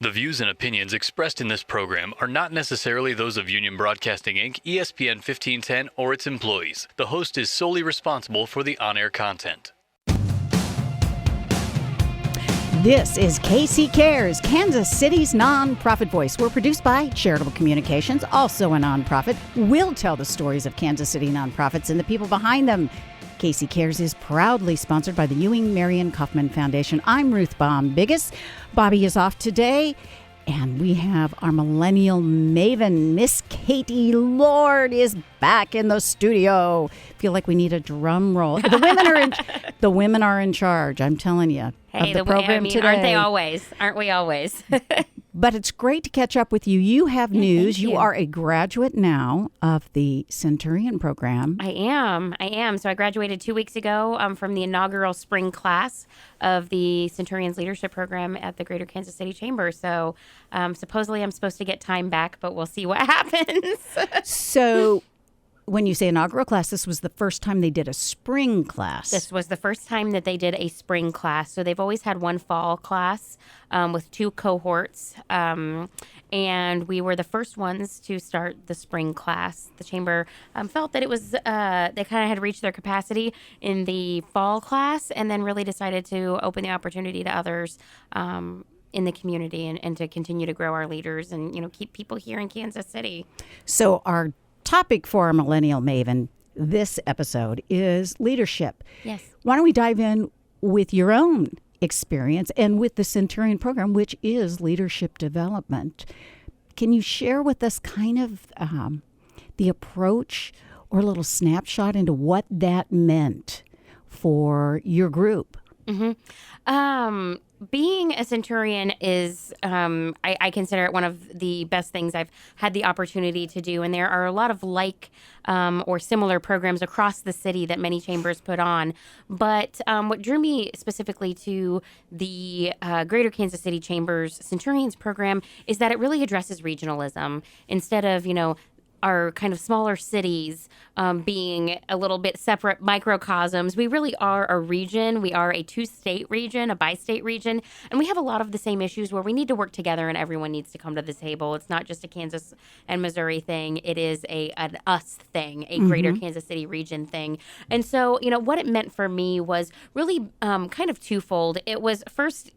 The views and opinions expressed in this program are not necessarily those of Union Broadcasting Inc., ESPN 1510, or its employees. The host is solely responsible for the on-air content. This is KC Cares, Kansas City's nonprofit voice. We're produced by Charitable Communications, also a nonprofit. We'll tell the stories of Kansas City nonprofits and the people behind them. KC Cares is proudly sponsored by the Ewing Marion Kaufman Foundation. I'm Ruth Baum-Biggis. Bobby is off today, and we have our Millennial Maven, Miss Katie Lord, is back in the studio. Feel like we need a drum roll. The women are in charge. I'm telling you. Hey, of the program today. Aren't they always? Aren't we always? But it's great to catch up with you. You have news. You are a graduate now of the Centurion program. I am. So I graduated 2 weeks ago from the inaugural spring class of the Centurions Leadership Program at the Greater Kansas City Chamber. So supposedly I'm supposed to get time back, but we'll see what happens. So when you say inaugural class, this was the first time they did a spring class. This was the first time that they did a spring class. So they've always had one fall class with two cohorts. And we were the first ones to start the spring class. The chamber felt that it was, they kind of had reached their capacity in the fall class and then really decided to open the opportunity to others in the community and to continue to grow our leaders and, you know, keep people here in Kansas City. So our topic for our Millennial Maven this episode is leadership. Yes. Why don't we dive in with your own experience and with the Centurion program, which is leadership development. Can you share with us kind of the approach or a little snapshot into what that meant for your group? Mm-hmm. Being a Centurion is, I consider it one of the best things I've had the opportunity to do. And there are a lot of like or similar programs across the city that many chambers put on. But what drew me specifically to the Greater Kansas City Chamber's Centurions program is that it really addresses regionalism instead of, you know, our kind of smaller cities being a little bit separate microcosms. We really are a region. We are a two-state region, a bi-state region, and we have a lot of the same issues where we need to work together and everyone needs to come to the table. It's not just a Kansas and Missouri thing. It is an us thing, a greater Kansas City region thing. And so, you know, what it meant for me was really kind of twofold. It was first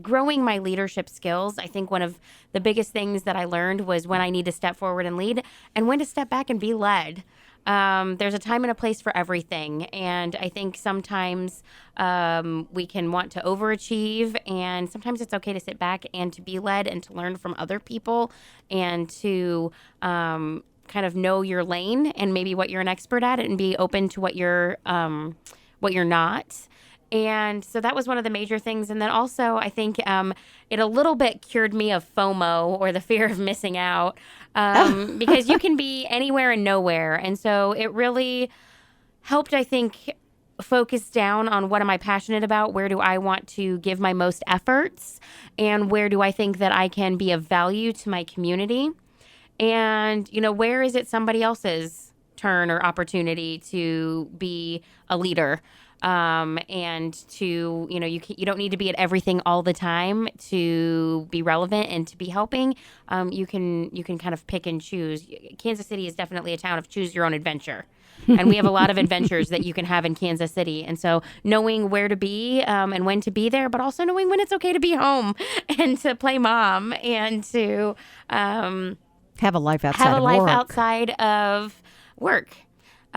growing my leadership skills. I think one of the biggest things that I learned was when I need to step forward and lead and when to step back and be led. There's a time and a place for everything. And I think sometimes we can want to overachieve, and sometimes it's okay to sit back and to be led and to learn from other people and to kind of know your lane and maybe what you're an expert at and be open to what you're not. And so that was one of the major things. And then also, I think it a little bit cured me of FOMO, or the fear of missing out, because you can be anywhere and nowhere. And so it really helped, I think, focus down on what am I passionate about, where do I want to give my most efforts, and where do I think that I can be of value to my community. And, you know, where is it somebody else's turn or opportunity to be a leader? And to, you know, you don't need to be at everything all the time to be relevant and to be helping. You can kind of pick and choose. Kansas City is definitely a town of choose your own adventure. And we have a lot of adventures that you can have in Kansas City. And so knowing where to be and when to be there, but also knowing when it's okay to be home and to play mom and to have a life outside of work.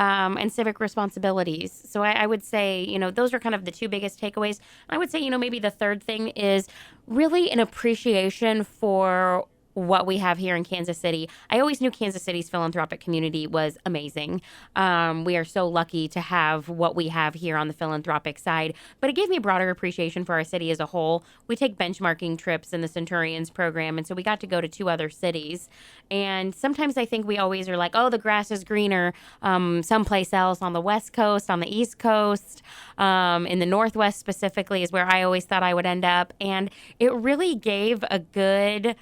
And civic responsibilities. So I would say, you know, those are kind of the two biggest takeaways. I would say, you know, maybe the third thing is really an appreciation for what we have here in Kansas City. I always knew Kansas City's philanthropic community was amazing. We are so lucky to have what we have here on the philanthropic side, but it gave me a broader appreciation for our city as a whole. We take benchmarking trips in the Centurions program, and so we got to go to 2 other cities. And sometimes I think we always are like, oh, the grass is greener someplace else on the West Coast, on the East Coast, in the Northwest specifically is where I always thought I would end up. And it really gave a good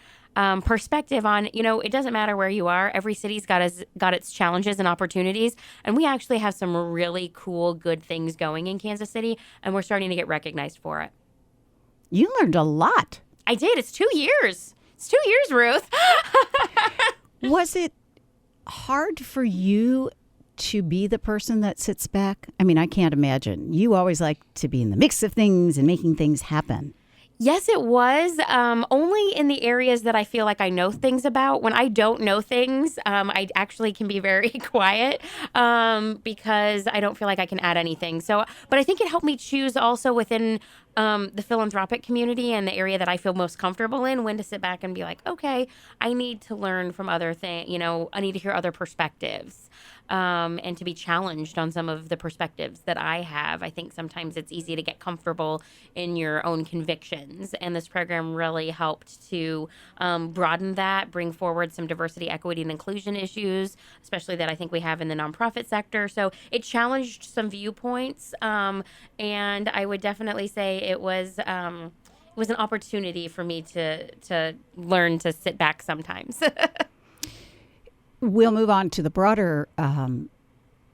perspective on, you know, it doesn't matter where you are. Every city's got its challenges and opportunities. And we actually have some really cool, good things going in Kansas City. And we're starting to get recognized for it. You learned a lot. I did. It's 2 years. It's 2 years, Ruth. Was it hard for you to be the person that sits back? I mean, I can't imagine. You always like to be in the mix of things and making things happen. Yes, it was. Only in the areas that I feel like I know things about. When I don't know things, I actually can be very quiet because I don't feel like I can add anything. So, but I think it helped me choose also within the philanthropic community and the area that I feel most comfortable in, when to sit back and be like, okay, I need to learn from other things. I need to hear other perspectives. And to be challenged on some of the perspectives that I have. I think sometimes it's easy to get comfortable in your own convictions, and this program really helped to broaden that, bring forward some diversity, equity, and inclusion issues, especially that I think we have in the nonprofit sector. So it challenged some viewpoints, and I would definitely say it was an opportunity for me to learn to sit back sometimes. We'll move on to the broader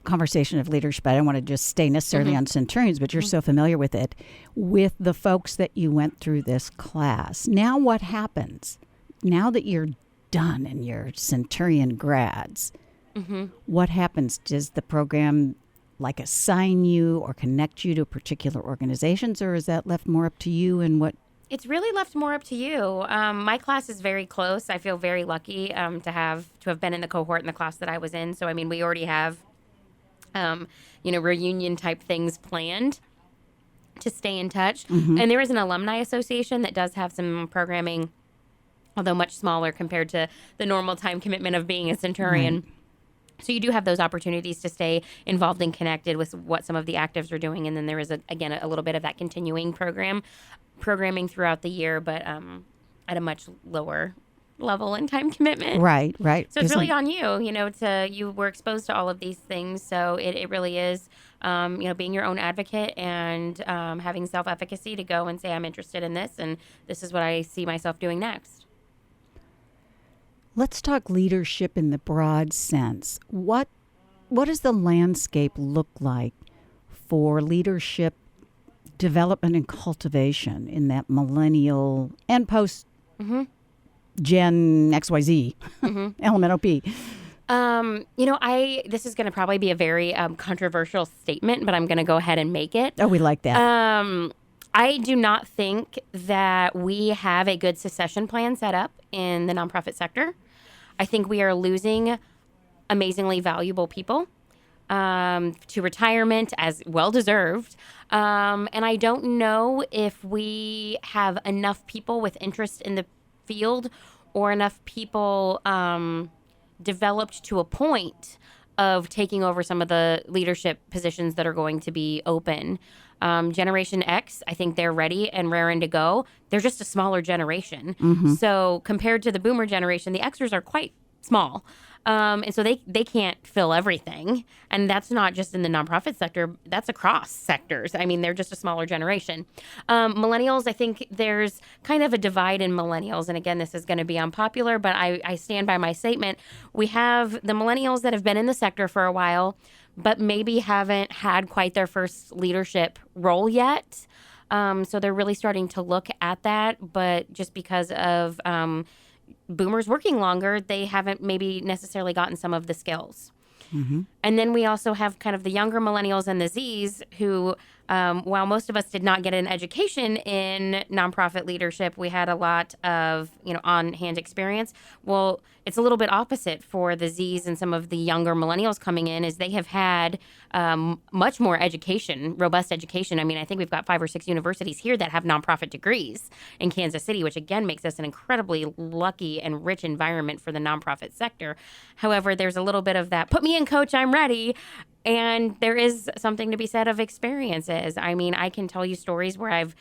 conversation of leadership. I don't want to just stay necessarily on Centurions, but you're so familiar with it, with the folks that you went through this class. Now what happens? Now that you're done and you're Centurion grads, what happens? Does the program assign you or connect you to particular organizations, or is that left more up to you and what? It's really left more up to you. My class is very close. I feel very lucky to have been in the cohort in the class that I was in. So, I mean, we already have, reunion type things planned to stay in touch. And there is an alumni association that does have some programming, although much smaller compared to the normal time commitment of being a Centurion. Right. So you do have those opportunities to stay involved and connected with what some of the actives are doing. And then there is, a little bit of that continuing programming throughout the year, but at a much lower level and time commitment. Right. So it's really on you, you were exposed to all of these things. So it really is, being your own advocate and having self-efficacy to go and say, I'm interested in this, and this is what I see myself doing next. Let's talk leadership in the broad sense. What does the landscape look like for leadership development and cultivation in that millennial and post Gen XYZ element OP? This is going to probably be a very controversial statement, but I'm going to go ahead and make it. Oh, we like that. I do not think that we have a good succession plan set up in the nonprofit sector. I think we are losing amazingly valuable people to retirement, as well-deserved. And I don't know if we have enough people with interest in the field or enough people developed to a point of taking over some of the leadership positions that are going to be open. Generation X, I think they're ready and raring to go. They're just a smaller generation. So compared to the boomer generation, the Xers are quite small. And so they can't fill everything. And that's not just in the nonprofit sector. That's across sectors. I mean, they're just a smaller generation. Millennials, I think there's kind of a divide in millennials. And again, this is going to be unpopular, but I stand by my statement. We have the millennials that have been in the sector for a while, but maybe haven't had quite their first leadership role yet. So they're really starting to look at that. But just because of boomers working longer, they haven't maybe necessarily gotten some of the skills. And then we also have kind of the younger millennials and the Zs who, while most of us did not get an education in nonprofit leadership, we had a lot of, on-hand experience. Well, it's a little bit opposite for the Zs and some of the younger millennials coming in, is they have had much more education, robust education. I mean, I think we've got 5 or 6 universities here that have nonprofit degrees in Kansas City, which again makes us an incredibly lucky and rich environment for the nonprofit sector. However, there's a little bit of that, put me in, coach, I'm ready. And there is something to be said of experiences. I mean, I can tell you stories where I've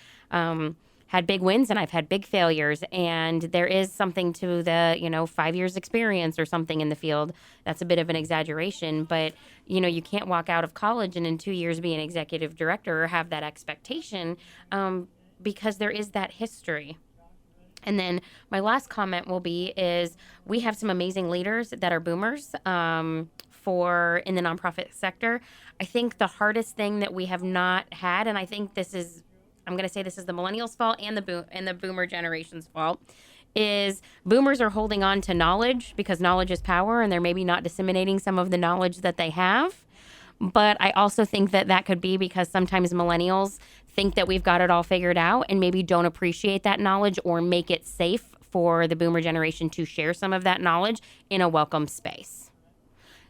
had big wins and I've had big failures. And there is something to the, 5 years experience or something in the field. That's a bit of an exaggeration. But, you can't walk out of college and in 2 years be an executive director or have that expectation because there is that history. And then my last comment will be is we have some amazing leaders that are boomers in the nonprofit sector. I think the hardest thing that we have not had, and I think this is I'm going to say this is the millennials' fault and the boomer generation's fault, is boomers are holding on to knowledge because knowledge is power, and they're maybe not disseminating some of the knowledge that they have. But I also think that could be because sometimes millennials think that we've got it all figured out and maybe don't appreciate that knowledge or make it safe for the boomer generation to share some of that knowledge in a welcome space.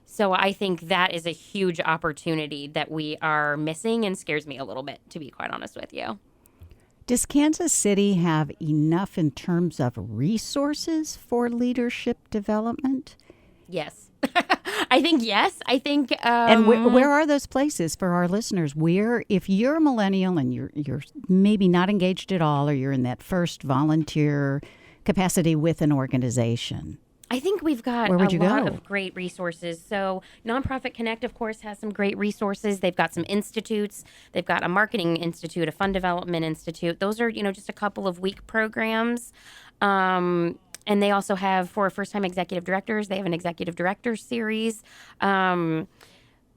So I think that is a huge opportunity that we are missing and scares me a little bit, to be quite honest with you. Does Kansas City have enough in terms of resources for leadership development? Yes. I think yes. I think... and where are those places for our listeners? Where, if you're a millennial and you're maybe not engaged at all, or you're in that first volunteer capacity with an organization, I think we've got a lot of great resources. So Nonprofit Connect, of course, has some great resources. They've got some institutes. They've got a marketing institute, a fund development institute. Those are, just a couple of week programs. And they also have, for first-time executive directors, they have an executive director series.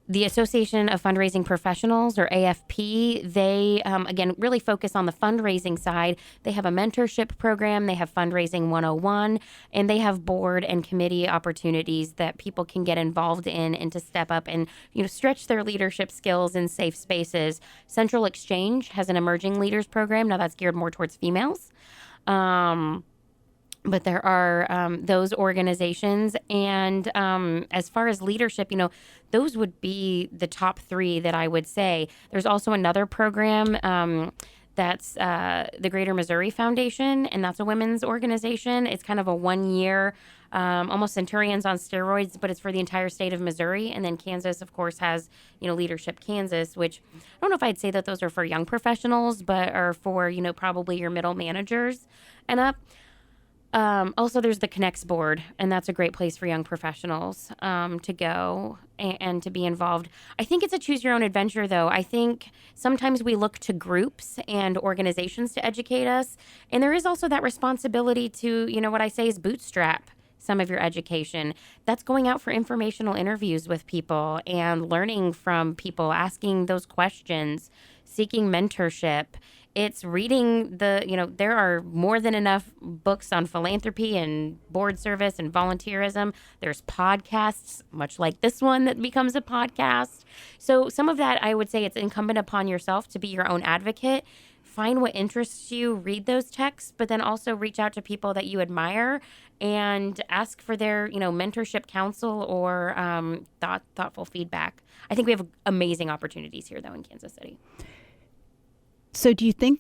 The Association of Fundraising Professionals, or AFP, they, again, really focus on the fundraising side. They have a mentorship program. They have Fundraising 101, and they have board and committee opportunities that people can get involved in and to step up and, stretch their leadership skills in safe spaces. Central Exchange has an emerging leaders program. Now that's geared more towards females. But there are those organizations. And as far as leadership, those would be the top three that I would say. There's also another program that's the Greater Missouri Foundation, and that's a women's organization. It's kind of a 1 year, almost Centurions on steroids, but it's for the entire state of Missouri. And then Kansas, of course, has, Leadership Kansas, which I don't know if I'd say that those are for young professionals, but are for, probably your middle managers and up. Also, there's the Connects board, and that's a great place for young professionals to go and to be involved. I think it's a choose your own adventure, though. I think sometimes we look to groups and organizations to educate us, and there is also that responsibility to, what I say is bootstrap some of your education. That's going out for informational interviews with people and learning from people, asking those questions, seeking mentorship. It's reading there are more than enough books on philanthropy and board service and volunteerism. There's podcasts, much like this one, that becomes a podcast. So some of that, I would say it's incumbent upon yourself to be your own advocate. Find what interests you, read those texts, but then also reach out to people that you admire and ask for their, mentorship, counsel, or thoughtful feedback. I think we have amazing opportunities here, though, in Kansas City. So do you think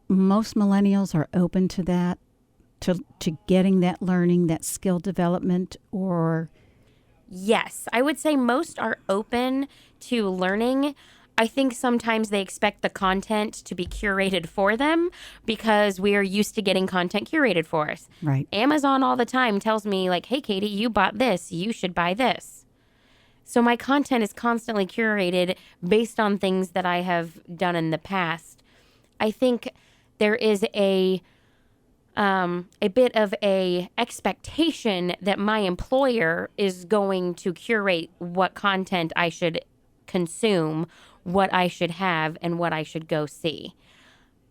most millennials are open to that, to getting that learning, that skill development, or? Yes, I would say most are open to learning. I think sometimes they expect the content to be curated for them because we are used to getting content curated for us. Right. Amazon all the time tells me, like, hey, Katie, you bought this. You should buy this. So my content is constantly curated based on things that I have done in the past. I think there is a bit of a expectation that my employer is going to curate what content I should consume, what I should have, and what I should go see.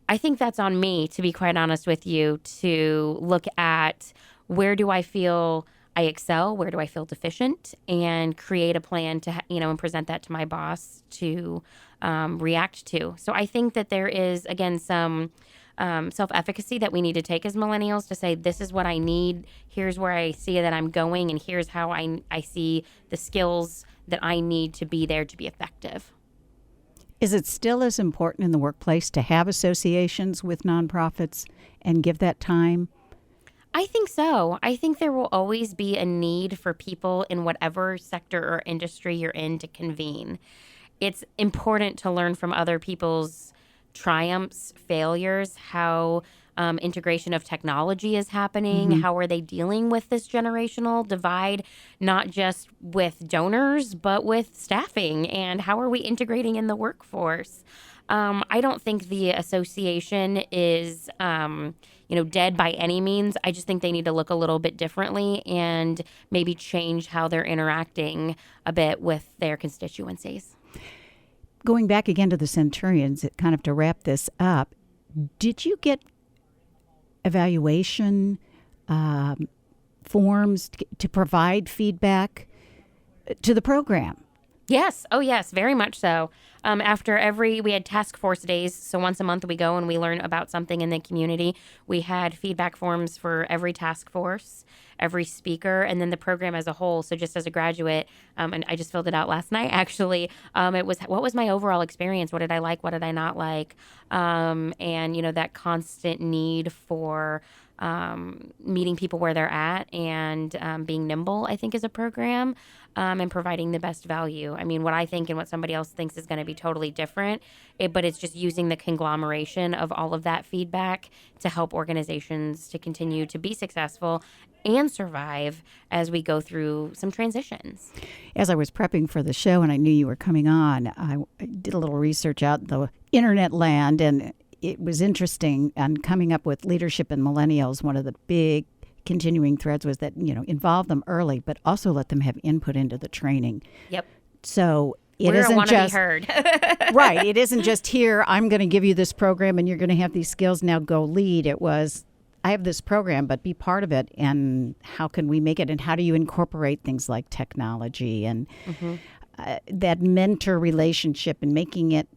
I think that's on me, to be quite honest with you, to look at where do I feel I excel, where do I feel deficient, and create a plan to, and present that to my boss to react to. So I think that there is, again, some self-efficacy that we need to take as millennials to say, this is what I need, here's where I see that I'm going, and here's how I see the skills that I need to be there to be effective. Is it still as important in the workplace to have associations with nonprofits and give that time? I think so. I think there will always be a need for people in whatever sector or industry you're in to convene. It's important to learn from other people's triumphs, failures, how integration of technology is happening, how are they dealing with this generational divide, not just with donors, but with staffing, and how are we integrating in the workforce? I don't think the association is, dead by any means. I just think they need to look a little bit differently and maybe change how they're interacting a bit with their constituencies. going back again to the Centurions, kind of to wrap this up, did you get evaluation forms to provide feedback to the program? Yes. Oh, yes. Very much so. We had task force days. So once a month we go and we learn about something in the community. We had feedback forms for every task force, every speaker, and then the program as a whole. So just as a graduate, and I just filled it out last night, actually, it was, what was my overall experience? What did I like? What did I not like? And, that constant need for meeting people where they're at and being nimble, I think, is a program, and providing the best value. I mean, what I think and what somebody else thinks is going to be totally different, but it's just using the conglomeration of all of that feedback to help organizations to continue to be successful and survive as we go through some transitions. As I was prepping for the show and I knew you were coming on, I did a little research out in the internet land, and it was interesting. And coming up with leadership in millennials, one of the big continuing threads was that, involve them early, but also let them have input into the training. Yep. So it We're isn't just be heard. right. It isn't just here, I'm going to give you this program and you're going to have these skills. Now go lead. It was, I have this program, but be part of it. And how can we make it? And how do you incorporate things like technology and that mentor relationship and making it,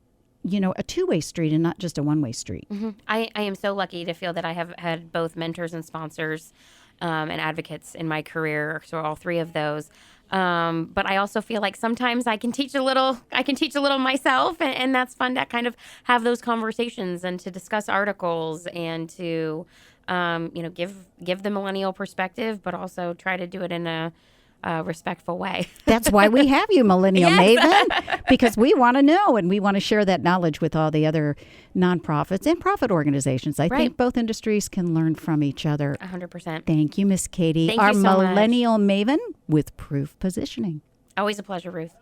a two-way street and not just a one-way street. Mm-hmm. I am so lucky to feel that I have had both mentors and sponsors and advocates in my career, so all three of those. But I also feel like sometimes I can teach a little myself, and that's fun to kind of have those conversations and to discuss articles and to, give the millennial perspective, but also try to do it in a respectful way. That's why we have you, Millennial Maven, because we want to know and we want to share that knowledge with all the other nonprofits and profit organizations. I think both industries can learn from each other. 100%. Thank you, Miss Katie. Thank Our you so Millennial Maven with Proof Positioning. Always a pleasure, Ruth.